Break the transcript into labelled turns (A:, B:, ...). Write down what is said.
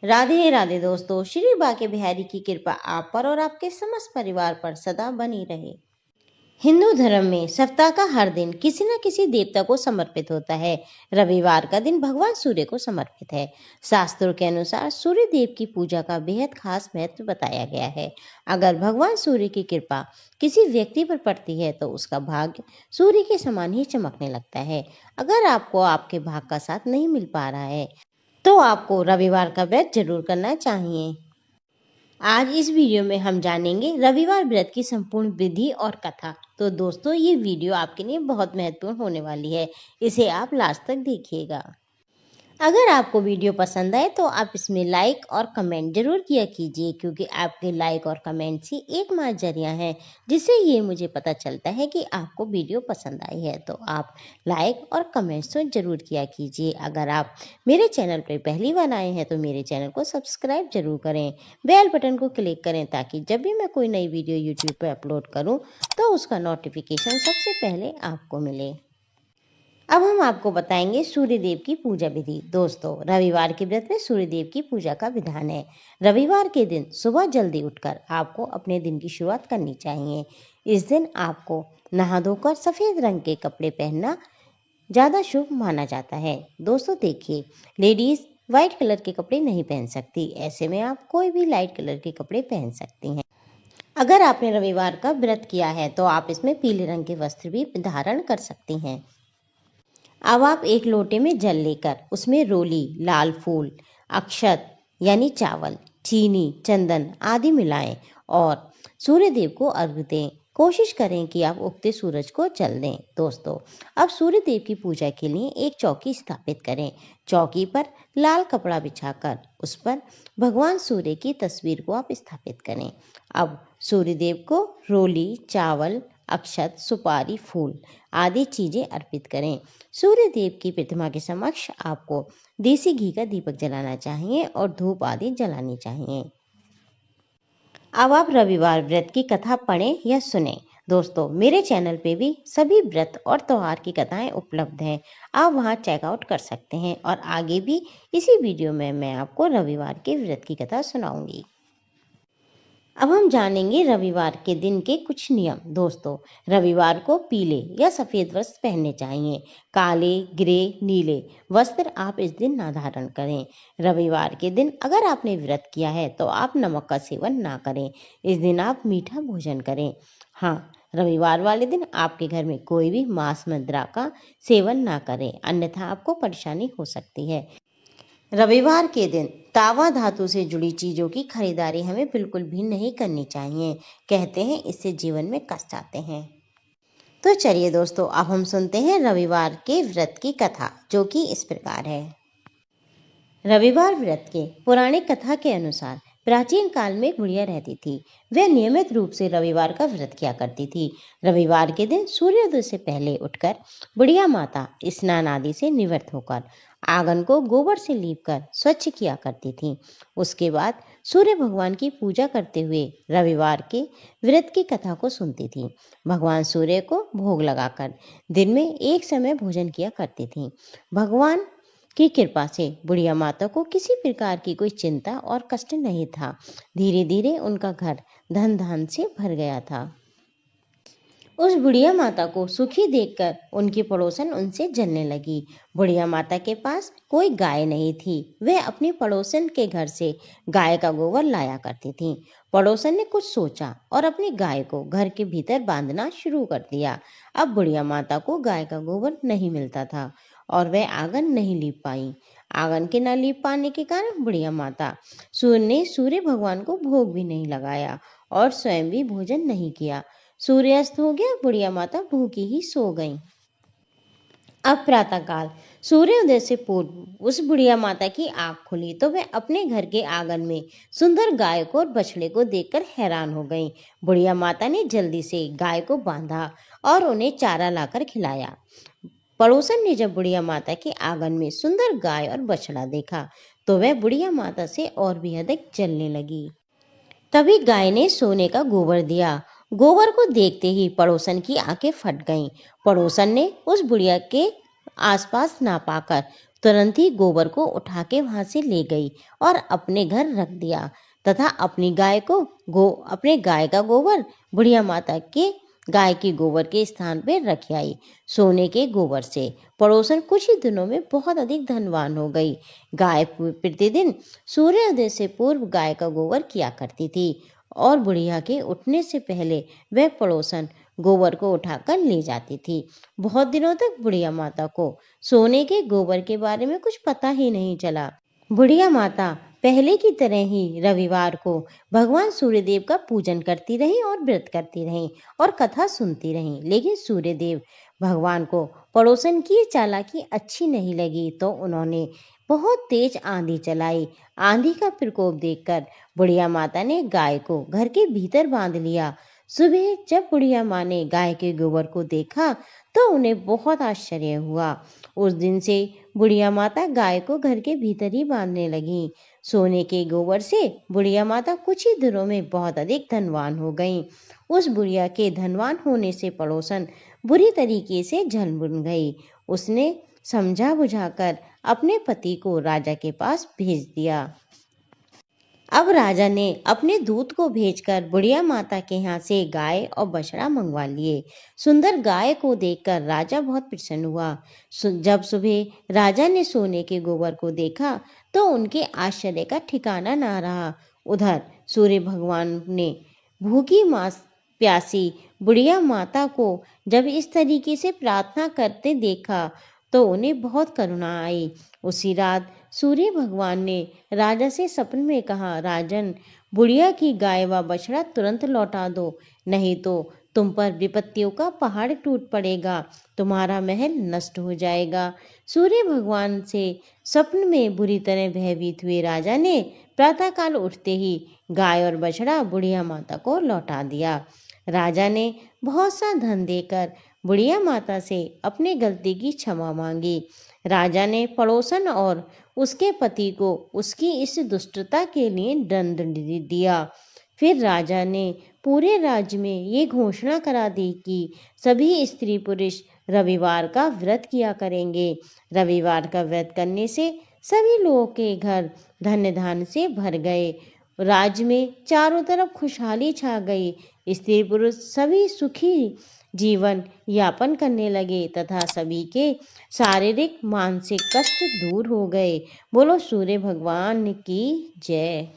A: राधे राधे दोस्तों, श्री बाके बिहारी की कृपा आप पर और आपके समस्त परिवार पर सदा बनी रहे। हिंदू धर्म में सप्ताह का हर दिन किसी न किसी देवता को समर्पित होता है। रविवार का दिन भगवान सूर्य को समर्पित है। शास्त्रों के अनुसार सूर्य देव की पूजा का बेहद खास महत्व बताया गया है। अगर भगवान सूर्य की कृपा किसी व्यक्ति पर पड़ती है तो उसका भाग्य सूर्य के समान ही चमकने लगता है। अगर आपको आपके भाग्य का साथ नहीं मिल पा रहा है तो आपको रविवार का व्रत जरूर करना चाहिए। आज इस वीडियो में हम जानेंगे रविवार व्रत की संपूर्ण विधि और कथा। तो दोस्तों, ये वीडियो आपके लिए बहुत महत्वपूर्ण होने वाली है, इसे आप लास्ट तक देखिएगा। अगर आपको वीडियो पसंद आए तो आप इसमें लाइक और कमेंट जरूर किया कीजिए, क्योंकि आपके लाइक और कमेंट ही एकमात्र जरिया है जिससे ये मुझे पता चलता है कि आपको वीडियो पसंद आई है। तो आप लाइक और कमेंट्स तो जरूर किया कीजिए। अगर आप मेरे चैनल पर पहली बार आए हैं तो मेरे चैनल को सब्सक्राइब जरूर करें, बेल बटन को क्लिक करें ताकि जब भी मैं कोई नई वीडियो यूट्यूब पर अपलोड करूँ तो उसका नोटिफिकेशन सबसे पहले आपको मिले। अब हम आपको बताएंगे सूर्य देव की पूजा विधि। दोस्तों, रविवार के व्रत में सूर्य देव की पूजा का विधान है। रविवार के दिन सुबह जल्दी उठकर आपको अपने दिन की शुरुआत करनी चाहिए। इस दिन आपको नहा धोकर सफेद रंग के कपड़े पहनना ज्यादा शुभ माना जाता है। दोस्तों देखिए, लेडीज व्हाइट कलर के कपड़े नहीं पहन सकती, ऐसे में आप कोई भी लाइट कलर के कपड़े पहन सकती हैं। अगर आपने रविवार का व्रत किया है तो आप इसमें पीले रंग के वस्त्र भी धारण कर सकती हैं। अब आप एक लोटे में जल लेकर उसमें रोली, लाल फूल, अक्षत यानी चावल, चीनी, चंदन आदि मिलाएं और सूर्य देव को अर्घ्य दें। कोशिश करें कि आप उगते सूरज को जल दें। दोस्तों, अब सूर्य देव की पूजा के लिए एक चौकी स्थापित करें। चौकी पर लाल कपड़ा बिछाकर उस पर भगवान सूर्य की तस्वीर को आप स्थापित करें। अब सूर्य देव को रोली, चावल, अक्षत, सुपारी, फूल आदि चीजें अर्पित करें। सूर्य देव की प्रतिमा के समक्ष आपको देसी घी का दीपक जलाना चाहिए और धूप आदि जलानी चाहिए। अब आप रविवार व्रत की कथा पढ़ें या सुने। दोस्तों, मेरे चैनल पे भी सभी व्रत और त्योहार की कथाएं उपलब्ध हैं, आप वहां चेकआउट कर सकते हैं और आगे भी इसी वीडियो में मैं आपको रविवार के व्रत की कथा सुनाऊंगी। अब हम जानेंगे रविवार के दिन के कुछ नियम। दोस्तों, रविवार को पीले या सफेद वस्त्र पहनने चाहिए। काले, ग्रे, नीले वस्त्र आप इस दिन ना धारण करें। रविवार के दिन अगर आपने व्रत किया है तो आप नमक का सेवन ना करें। इस दिन आप मीठा भोजन करें। हाँ, रविवार वाले दिन आपके घर में कोई भी मांस मदिरा का सेवन ना करें, अन्यथा आपको परेशानी हो सकती है। रविवार के दिन तावा धातु से जुड़ी चीजों की खरीदारी हमें बिल्कुल भी नहीं करनी चाहिए। कहते हैं इससे जीवन में कष्ट आते हैं। तो चलिए दोस्तों, अब हम सुनते हैं रविवार के व्रत की कथा, जो कि इस प्रकार है। रविवार व्रत के पौराणिक कथा के अनुसार प्राचीन काल में एक बुढ़िया रहती थी। वह नियमित रूप से रविवार का व्रत किया करती थी। रविवार के दिन सूर्योदय से पहले उठकर बुढ़िया माता स्नान आदि से निवृत्त होकर आंगन को गोबर से लीपकर स्वच्छ किया करती थी। उसके बाद सूर्य भगवान की पूजा करते हुए रविवार के व्रत की कथा को सुनती थी। भगवान सूर्य को भोग लगाकर दिन में एक समय भोजन किया करती थी। भगवान की कृपा से बुढ़िया माता को किसी प्रकार की कोई चिंता और कष्ट नहीं था। धीरे धीरे उनका घर धन धान से भर गया था। उस बुढ़िया माता को सुखी देखकर उनकी पड़ोसन उनसे जलने लगी। बुढ़िया माता के पास कोई गाय नहीं थी। वह अपनी पड़ोसन के घर से गाय का गोबर लाया करती थी। पड़ोसन ने कुछ सोचा और अपनी गाय को घर के भीतर बांधना शुरू कर दिया। अब बुढ़िया माता को गाय का गोबर नहीं मिलता था और वह आंगन नहीं लीप पाई। आंगन के न लीप पाने के कारण बुढ़िया माता सूर्य भगवान को भोग भी नहीं लगाया और स्वयं भी भोजन नहीं किया। सूर्यास्त हो गया, बुढ़िया माता भूखी ही सो गई। अब प्रातःकाल सूर्योदय से पूर्व उस बुढ़िया माता की आंख खुली तो वह अपने घर के आंगन में सुंदर गाय को और बछड़े को देखकर हैरान हो गई। बुढ़िया माता ने जल्दी से गाय को बांधा और उन्हें चारा लाकर खिलाया। पड़ोसन ने जब बुढ़िया माता के आंगन में सुंदर गाय और बछड़ा देखा तो वह बुढ़िया माता से और भी अधिक जलने लगी। तभी गाय ने सोने का गोबर दिया। गोबर को देखते ही पड़ोसन की आंखें फट गईं। पड़ोसन ने उस बुढ़िया के आसपास ना पाकर तुरंत ही गोबर को उठा के वहां से ले गई और अपने घर रख दिया तथा अपने गाय का गोबर बुढ़िया माता के गाय के गोबर के स्थान पर रख आई। सोने के गोबर से पड़ोसन कुछ ही दिनों में बहुत अधिक धनवान हो गई। गाय प्रतिदिन सूर्योदय से पूर्व गाय का गोबर किया करती थी और बुढ़िया के उठने से पहले वह पड़ोसन गोबर को उठाकर ले जाती थी। बहुत दिनों तक बुढ़िया माता को सोने के गोबर के बारे में कुछ पता ही नहीं चला। बुढ़िया माता पहले की तरह ही रविवार को भगवान सूर्यदेव का पूजन करती रही और व्रत करती रही और कथा सुनती रही। लेकिन सूर्यदेव भगवान को पड़ोसन की चालाकी अच्छी नहीं लगी तो उन्होंने बहुत तेज आंधी चलाई। आंधी का प्रकोप देखकर बुढ़िया माता ने गाय को घर के भीतर बांध लिया। सुबह जब बुढ़िया माँ ने गाय के गोबर को देखा तो उन्हें बहुत आश्चर्य हुआ। उस दिन से बुढ़िया माता गाय को घर के भीतर ही बांधने लगी। सोने के गोबर से बुढ़िया माता कुछ ही दिनों में बहुत अधिक धनवान हो गईं। उस बुढ़िया के धनवान होने से पड़ोसन बुरी तरीके से जल बुन गई। उसने समझा बुझाकर अपने पति को राजा के पास भेज दिया। अब राजा ने अपने दूत को भेजकर बुढ़िया माता के यहाँ से गाय और बछड़ा मंगवा लिए। सुंदर गाय को देखकर राजा बहुत प्रसन्न हुआ। जब सुबह राजा ने सोने के गोबर को देखा तो उनके आश्चर्य का ठिकाना ना रहा। उधर सूर्य भगवान ने भूखी प्यासी बुढ़िया माता को जब इस तरीके से प्रार्थना करते देखा तो उन्हें बहुत करुणा आई। उसी रात सूर्य भगवान ने राजा से सपने में कहा, राजन, बुढ़िया की गाय व बछड़ा तुरंत लौटा दो, नहीं तो तुम पर विपत्तियों का पहाड़ टूट पड़ेगा, तुम्हारा महल नष्ट हो जाएगा। सूर्य भगवान से स्वप्न में बुरी तरह भयभीत हुए राजा ने प्रातःकाल उठते ही गाय और बछड़ा बुढ़िया माता को लौटा दिया। राजा ने बहुत सा धन देकर बुढ़िया माता से अपनी गलती की क्षमा मांगी। राजा ने पड़ोसन और उसके पति को उसकी इस दुष्टता के लिए दंड दिया। फिर राजा ने पूरे राज्य में ये घोषणा करा दी कि सभी स्त्री पुरुष रविवार का व्रत किया करेंगे। रविवार का व्रत करने से सभी लोगों के घर धन्य धान्य से भर गए। राज्य में चारों तरफ खुशहाली छा गई। स्त्री पुरुष सभी सुखी जीवन यापन करने लगे तथा सभी के शारीरिक मानसिक कष्ट दूर हो गए। बोलो सूर्य भगवान की जय।